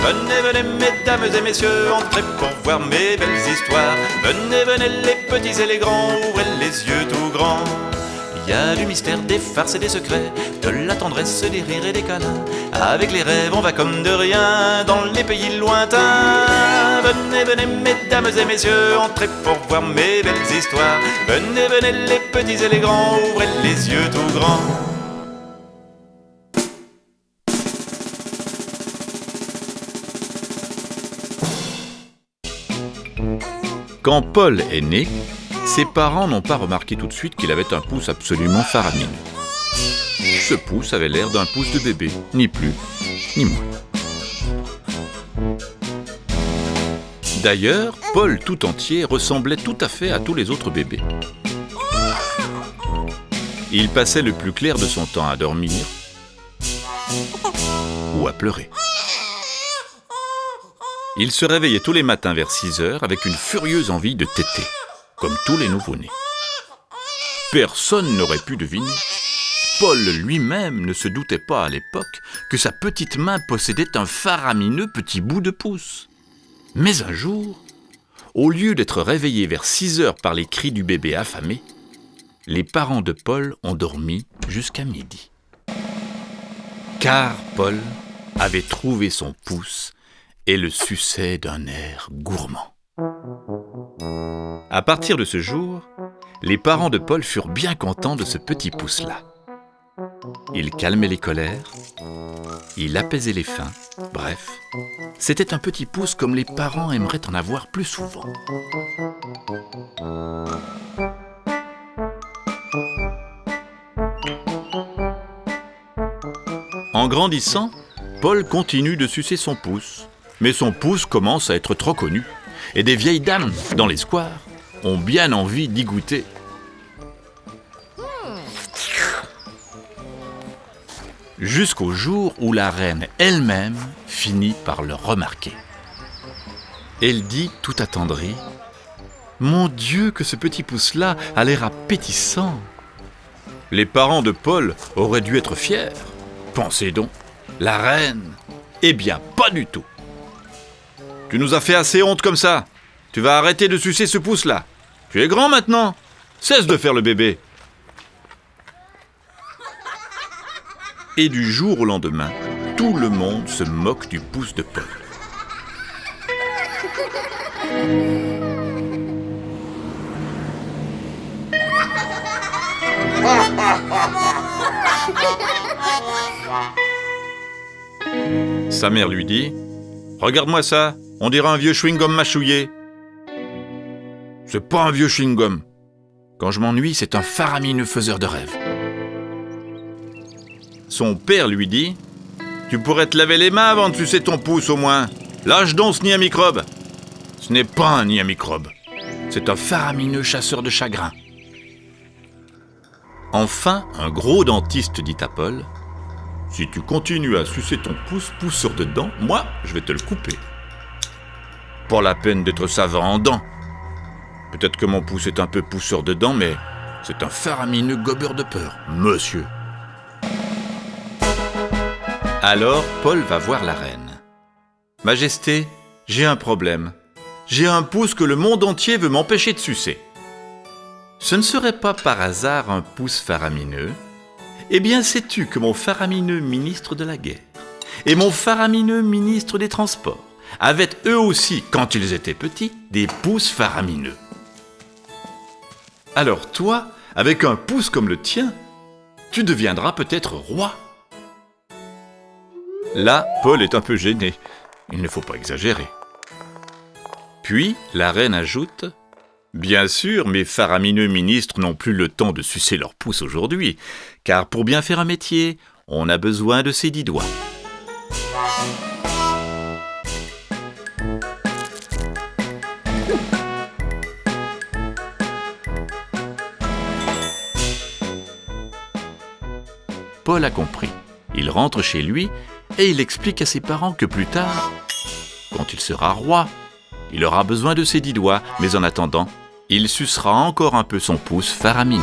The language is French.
Venez, venez, mesdames et messieurs, entrez pour voir mes belles histoires. Venez, venez, les petits et les grands, ouvrez les yeux tout grands. Il y a du mystère, des farces et des secrets, de la tendresse, des rires et des câlins. Avec les rêves, on va comme de rien dans les pays lointains. Venez, venez, mesdames et messieurs, entrez pour voir mes belles histoires. Venez, venez, les petits et les grands, ouvrez les yeux tout grands. Quand Paul est né, ses parents n'ont pas remarqué tout de suite qu'il avait un pouce absolument faramineux. Ce pouce avait l'air d'un pouce de bébé, ni plus, ni moins. D'ailleurs, Paul tout entier ressemblait tout à fait à tous les autres bébés. Il passait le plus clair de son temps à dormir ou à pleurer. Il se réveillait tous les matins vers 6 heures avec une furieuse envie de téter, comme tous les nouveau-nés. Personne n'aurait pu deviner. Paul lui-même ne se doutait pas à l'époque que sa petite main possédait un faramineux petit bout de pouce. Mais un jour, au lieu d'être réveillés vers 6 heures par les cris du bébé affamé, les parents de Paul ont dormi jusqu'à midi. Car Paul avait trouvé son pouce et le suçait d'un air gourmand. À partir de ce jour, les parents de Paul furent bien contents de ce petit pouce-là. Il calmait les colères, il apaisait les faims, bref, c'était un petit pouce comme les parents aimeraient en avoir plus souvent. En grandissant, Paul continue de sucer son pouce. Mais son pouce commence à être trop connu, et des vieilles dames, dans les squares, ont bien envie d'y goûter. Jusqu'au jour où la reine elle-même finit par le remarquer. Elle dit tout attendrie : « Mon Dieu, que ce petit pouce-là a l'air appétissant !» Les parents de Paul auraient dû être fiers. Pensez donc, la reine ? Eh bien, pas du tout. Tu nous as fait assez honte comme ça. Tu vas arrêter de sucer ce pouce-là. Tu es grand maintenant. Cesse de faire le bébé. Et du jour au lendemain, tout le monde se moque du pouce de Paul. Sa mère lui dit : « Regarde-moi ça. On dirait un vieux chewing-gum mâchouillé. » « C'est pas un vieux chewing-gum. Quand je m'ennuie, c'est un faramineux faiseur de rêves. » Son père lui dit : « Tu pourrais te laver les mains avant de sucer ton pouce au moins. Lâche donc ce nid à microbes. » Ce n'est pas un nid à microbes. C'est un faramineux chasseur de chagrin. Enfin, un gros dentiste dit à Paul : « Si tu continues à sucer ton pouce pousseur de dents, moi, je vais te le couper. » Pas la peine d'être savant en dents. Peut-être que mon pouce est un peu pousseur de dents, mais c'est un faramineux gobeur de peur, monsieur. Alors, Paul va voir la reine. « Majesté, j'ai un problème. J'ai un pouce que le monde entier veut m'empêcher de sucer. Ce ne serait pas par hasard un pouce faramineux ? Eh bien, sais-tu que mon faramineux ministre de la guerre et mon faramineux ministre des Transports avaient eux aussi, quand ils étaient petits, des pouces faramineux. Alors toi, avec un pouce comme le tien, tu deviendras peut-être roi. » Là, Paul est un peu gêné. Il ne faut pas exagérer. Puis, la reine ajoute : « Bien sûr, mes faramineux ministres n'ont plus le temps de sucer leur pouce aujourd'hui, car pour bien faire un métier, on a besoin de ses 10 doigts. » Paul a compris. Il rentre chez lui et il explique à ses parents que plus tard, quand il sera roi, il aura besoin de ses 10 doigts, mais en attendant, il sucera encore un peu son pouce faramineux.